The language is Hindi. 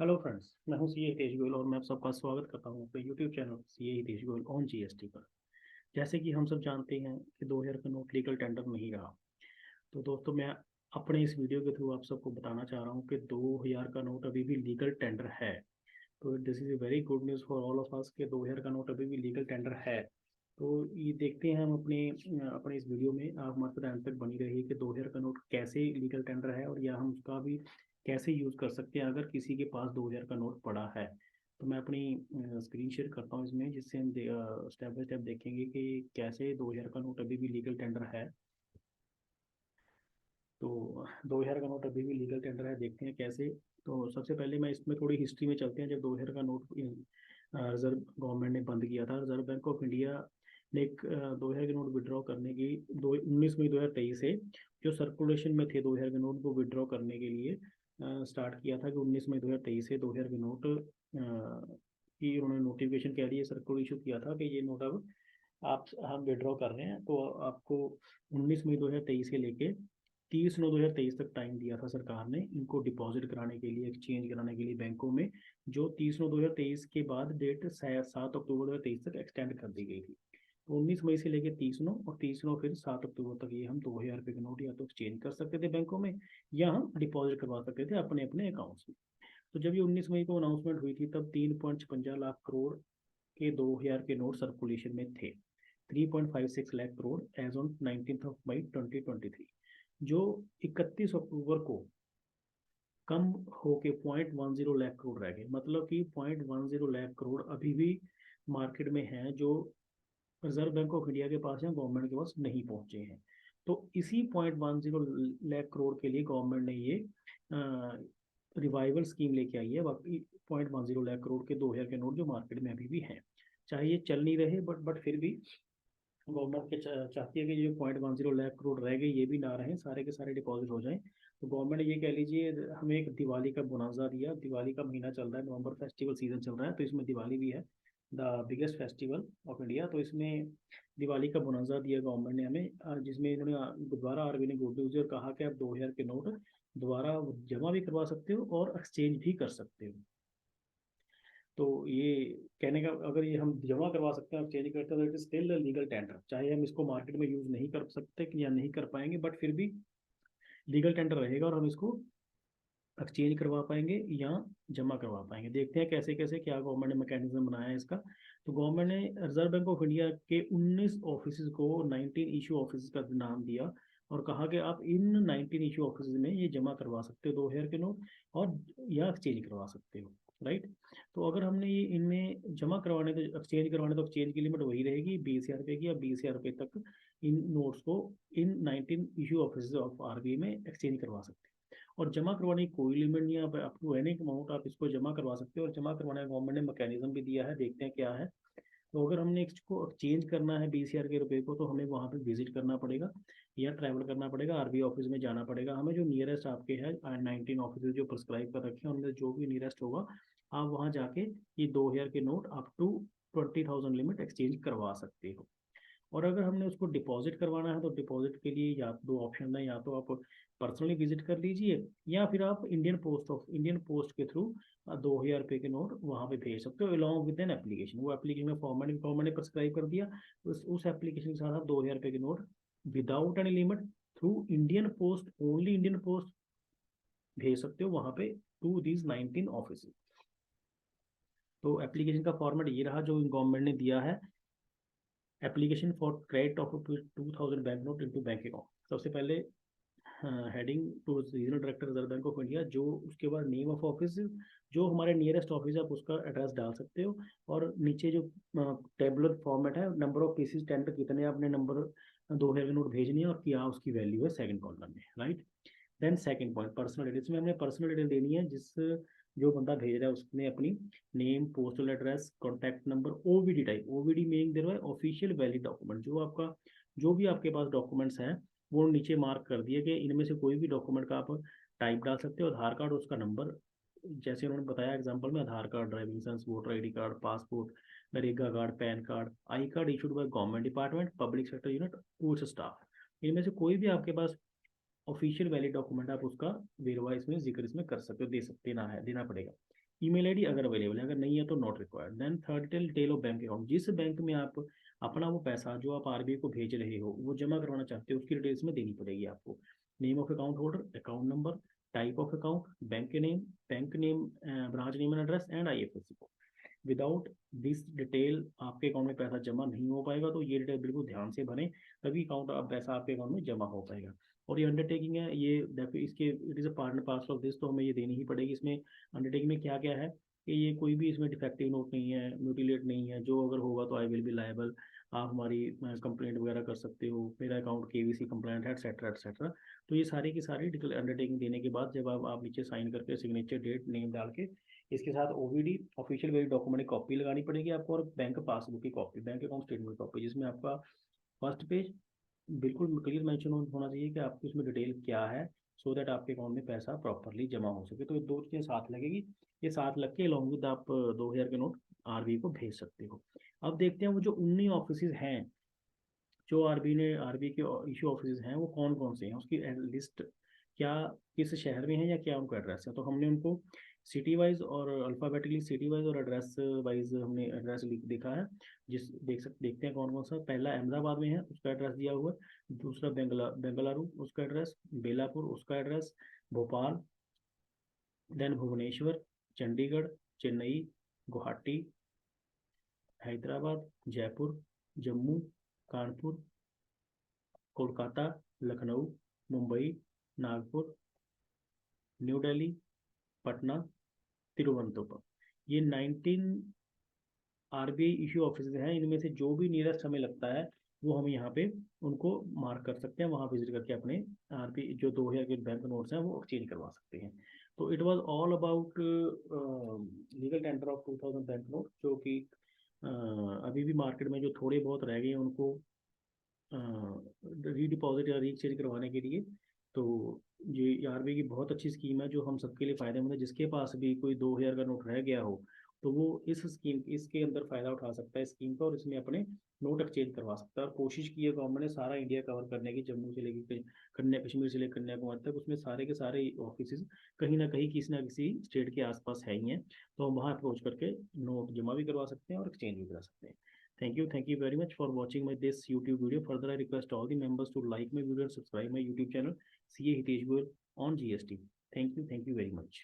हेलो फ्रेंड्स, मैं हूं सीए हितेश गोयल और मैं आप सबका स्वागत करता हूं अपने YouTube channel CA Hitesh Goyal on GST पर। जैसे कि हम सब जानते हैं कि 2000 का नोट लीगल टेंडर नहीं रहा। तो दोस्तों, मैं अपने इस वीडियो के थ्रू आप सबको बताना चाह रहा हूं कि 2000 का नोट अभी भी लीगल टेंडर है। तो this is a very good news for all of us कि 2000 का नोट अभी भी लीगल टेंडर है। तो ये देखते हैं हम अपने अपने इस वीडियो में। आप हमारे साथ अंत तक बनी रहिए कि 2000 का नोट कैसे लीगल टेंडर है और या हम उसका भी कैसे यूज़ कर सकते हैं अगर किसी के पास 2000 का नोट पड़ा है। तो मैं अपनी स्क्रीन शेयर करता हूँ इसमें, जिससे हम स्टेप बाय स्टेप देखेंगे कि कैसे 2000 का नोट अभी भी लीगल टेंडर है। तो 2000 का नोट अभी भी लीगल टेंडर है, देखते हैं कैसे। तो सबसे पहले मैं इसमें थोड़ी हिस्ट्री में चलते हैं। जब 2000 का नोट रिजर्व गवर्नमेंट ने बंद किया था, रिजर्व बैंक ऑफ इंडिया ने एक 2000 के नोट विड्रॉ करने की 19 मई 2023 से जो सर्कुलेशन में थे 2000 के नोट को विड्रॉ करने के लिए स्टार्ट किया था कि 19 मई 2023 से 2000 के नोट की उन्होंने नोटिफिकेशन कह दिए, सर्कुलर इशू किया था कि ये नोट अब आप हम विड्रॉ कर रहे हैं। तो आपको 19 मई 2023 से लेके 30 9 2023 तक टाइम दिया था सरकार ने इनको डिपॉजिट कराने के लिए, एक्सचेंज कराने के लिए बैंकों में। जो 30 9 2023 के बाद डेट 7 अक्टूबर 2023 तक एक्सटेंड कर दी गई थी। तो 19 मई से लेकर 30 9 और 30 9 फिर 7 अक्टूबर तक ये हम 2000 रुपये के नोट या तो एक्सचेंज कर सकते थे बैंकों में, या हम डिपॉजिट करवा सकते थे अपने अपने अकाउंट्स में। तो जब ये 19 मई को अनाउंसमेंट हुई थी तब 3.56 लाख करोड़ के 2000 के नोट सर्कुलेशन में थे। 3.56 लाख करोड़ एज ऑन 19 मई 2023। जो 31 अक्टूबर को कम होके 0.10 लाख करोड़ रह गए। मतलब कि 0.10 लाख करोड़ अभी भी मार्केट में हैं जो रिजर्व बैंक ऑफ इंडिया के पास या गवर्नमेंट के पास नहीं पहुंचे हैं। तो इसी 0.10 लाख करोड़ के लिए गवर्नमेंट ने ये रिवाइवल स्कीम लेके आई है। बाकी 0.10 लाख करोड़ के 2000 के नोट जो मार्केट में अभी भी हैं, चाहे ये चल नहीं रहे, बट फिर भी गवर्नमेंट के चाहती है कि जो 0.10 लाख करोड़ रह गए ये भी ना रहें, सारे के सारे डिपॉजिट हो जाएं। तो गवर्नमेंट ने ये कह लीजिए हमें एक दिवाली का बोनांजा दिया। दिवाली का महीना चल रहा है, नवंबर फेस्टिवल सीजन चल रहा है, तो इसमें दिवाली भी है, the biggest festival of India. तो इसमें दिवाली का बोनांजा दिया गवर्नमेंट ने हमें, जिसमें इन्होंने दोबारा आरबीआई ने गुड न्यूज़ और कहा कि आप 2000 के नोट दोबारा जमा भी करवा सकते हो और एक्सचेंज भी कर सकते हो। तो ये कहने का, अगर ये हम जमा करवा सकते हैं, चेंज करते हैं, तो it is still legal tender. चाहे हम इसको मार्केट में यूज नहीं कर सकते या नहीं कर पाएंगे, बट फिर भी लीगल टेंडर रहेगा और हम इसको एक्सचेंज करवा पाएंगे या जमा करवा पाएंगे। देखते हैं कैसे कैसे क्या गवर्नमेंट ने मैकेनिज्म बनाया है इसका। तो गवर्नमेंट ने रिजर्व बैंक ऑफ इंडिया के 19 ऑफिस को 19 इशू ऑफिस का नाम दिया और कहा कि आप इन 19 इशू ऑफिस में ये जमा करवा सकते हो 2000 के नोट, और या एक्सचेंज करवा सकते हो। राइट। तो अगर हमने ये इनमें जमा करवाने, तो एक्सचेंज करवाने, तो एक्सचेंज की लिमिट वही रहेगी 20,000 रुपये की, या 20,000 रुपये तक इन नोट्स को इन 19 इशू ऑफिस ऑफ आरबीआई में एक्सचेंज करवा सकते हैं। और जमा करवाने की कोई लिमिट नहीं है, आप अप टू एनी अमाउंट आप इसको जमा करवा सकते हो। और जमा करवाने का गवर्नमेंट ने मैकेनिज्म भी दिया है, देखते हैं क्या है। तो अगर हमने इसको एक्सचेंज करना है 20,000 के रुपए को, तो हमें वहाँ पे विजिट करना पड़ेगा या ट्रैवल करना पड़ेगा, आरबीआई ऑफिस में जाना पड़ेगा हमें। जो नियरेस्ट आपके है 19 ऑफिस जो प्रिस्क्राइब कर रखे हैं उनमें जो भी नियरेस्ट होगा, आप वहाँ जाके ये 2000 के note up to 20,000 limit exchange करवा सकते हो। और अगर हमने उसको डिपॉजिट करवाना है तो डिपॉजिट के लिए या दो ऑप्शन है, या तो आप पर्सनली विजिट कर लीजिए, या फिर आप इंडियन पोस्ट के थ्रू 2000 रुपये के नोट वहाँ पे भेज सकते हो अलॉन्ग विद एन एप्लीकेशन। वो एप्लीकेशन में फॉर्मेट गवर्नमेंट ने प्रिस्क्राइब कर दिया, उस एप्लीकेशन के साथ आप 2000 रुपये के note without any limit through Indian post, only Indian post भेज सकते हो वहाँ पे टू दीज 19 ऑफिस। तो एप्लीकेशन का फॉर्मेट ये रहा जो गवर्नमेंट ने दिया है। Application for credit of 2000 bank note into bank account. सबसे पहले heading to regional director reserve bank of India, जो उसके बाद नेम ऑफ ऑफिस, जो हमारे नियरेस्ट ऑफिस है आप उसका एड्रेस डाल सकते हो। और नीचे जो टेबुलर फॉर्मेट है, नंबर ऑफ पीसीज टेंडर कितने आपने नंबर 2000 के नोट भेजनी है और क्या उसकी वैल्यू है सेकंड कॉलम में। Right. Then second point personal details में हमने पर्सनल डिटेल देनी है, जिस जो बंदा भेज रहा है उसने अपनी name, postal address, contact number, OVD type. OVD meaning दे रहा है ऑफिशियल वैलिड डॉक्यूमेंट। जो आपका जो भी आपके पास डॉक्यूमेंट्स हैं वो नीचे मार्क कर दिए कि इनमें से कोई भी डॉक्यूमेंट का आप टाइप डाल सकते हो। आधार कार्ड, उसका नंबर, जैसे उन्होंने बताया एग्जांपल में, Aadhaar card, driving licence, voter ID card, passport, NREGA card, PAN card, I card issued by government department, public sector unit, पूछ स्टाफ। इनमें से कोई भी आपके पास ऑफिशियल वैलिड डॉक्यूमेंट, आप उसका वेरवा इसमें जिक्र इसमें कर सकते हो, दे सकते ना है, देना पड़ेगा। ईमेल आईडी अगर अवेलेबल है, अगर नहीं है तो not required. Then third detail of bank account, जिस बैंक में आप अपना वो पैसा जो आप आरबीआई को भेज रहे हो वो जमा करवाना चाहते हो उसकी डिटेल्स में देनी पड़ेगी आपको। Name of account holder, account number, type of account, bank name, branch name and address and IFSC code. Without this detail आपके अकाउंट में पैसा जमा नहीं हो पाएगा, तो ये डिटेल बिल्कुल ध्यान से भरें, तभी अकाउंट पैसा आपके अकाउंट में जमा हो पाएगा। और ये अंडरटेकिंग है, ये देखो इसके it is a part and parcel of this, तो हमें ये देनी ही पड़ेगी। इसमें अंडरटेकिंग में क्या क्या है कि ये कोई भी इसमें डिफेक्टिव नोट नहीं है, म्यूटिलेट नहीं है, जो अगर होगा तो आई विल बी लायबल, आप हमारी कंप्लेंट वगैरह कर सकते हो, मेरा अकाउंट केवीसी कंप्लेंट है, एटसेट्रा एटसेट्रा। तो ये सारी की सारी डिटेल अंडरटेकिंग देने के बाद जब आप नीचे साइन करके सिग्नेचर डेट नेम डाल के इसके साथ ओवीडी ऑफिशियल वेरी डॉक्यूमेंट की कॉपी लगानी पड़ेगी आपको, और बैंक पासबुक की copy, bank account statement copy, जिसमें आपका फर्स्ट पेज बिल्कुल क्लियर मेंशन होना चाहिए कि आपकी उसमें डिटेल क्या है, सो दैट आपके अकाउंट में पैसा प्रॉपरली जमा हो सके। तो ये दो चीज़ें साथ लगेगी, ये साथ लग के अलॉन्ग विद आप 2000 के नोट आरबीआई को भेज सकते हो। अब देखते हैं वो जो 19 ऑफिस हैं जो आरबीआई के इशू ऑफिस हैं वो कौन कौन से हैं, उसकी लिस्ट क्या किस शहर में है या क्या उनका एड्रेस है। तो हमने उनको सिटी वाइज और अल्फ़ाबेटिकली सिटी वाइज और एड्रेस वाइज हमने एड्रेस लिख देखा है। देखते हैं कौन कौन सा। पहला अहमदाबाद में है, उसका एड्रेस दिया हुआ है। दूसरा बेंगलुरु, उसका एड्रेस। बेलापुर, उसका एड्रेस। भोपाल, देन भुवनेश्वर, चंडीगढ़, चेन्नई, गुवाहाटी, हैदराबाद, जयपुर, जम्मू, कानपुर, कोलकाता, लखनऊ, मुंबई, नागपुर, न्यू दिल्ली, पटना, तिरुवनंतपुरम। ये 19 आरबीआई इशू ऑफिस हैं। इनमें से जो भी नियरेस्ट हमें लगता है वो हम यहाँ पे उनको मार्क कर सकते हैं, वहाँ विजिट करके अपने आरबीआई जो 2000 के बैंक नोट्स हैं वो एक्सचेंज करवा सकते हैं। तो it was all about legal tender of 2000 bank note, जो कि अभी भी मार्केट में जो थोड़े बहुत रह गए हैं उनको रीडिपॉजिट या रीएक्सचेंज करवाने के लिए। तो ये आरबीआई की बहुत अच्छी स्कीम है जो हम सबके लिए फ़ायदेमंद है। जिसके पास भी कोई 2000 का नोट रह गया हो तो वो इस स्कीम इसके अंदर फ़ायदा उठा सकता है स्कीम का, और इसमें अपने नोट एक्सचेंज करवा सकता है। और कोशिश की है गवर्नमेंट ने सारा इंडिया कवर करने की, जम्मू से लेकर कश्मीर से लेकर कन्याकुमारी तक, उसमें सारे के सारे ऑफिस कहीं ना किसी स्टेट के आसपास है ही हैं। तो हम वहाँ अप्रोच करके नोट जमा भी करवा सकते हैं और एक्सचेंज भी करा सकते हैं। Thank you very much for watching my this YouTube video. Further, I request all the members to like my video and subscribe my YouTube channel CA Hitesh Goyal on GST. Thank you very much.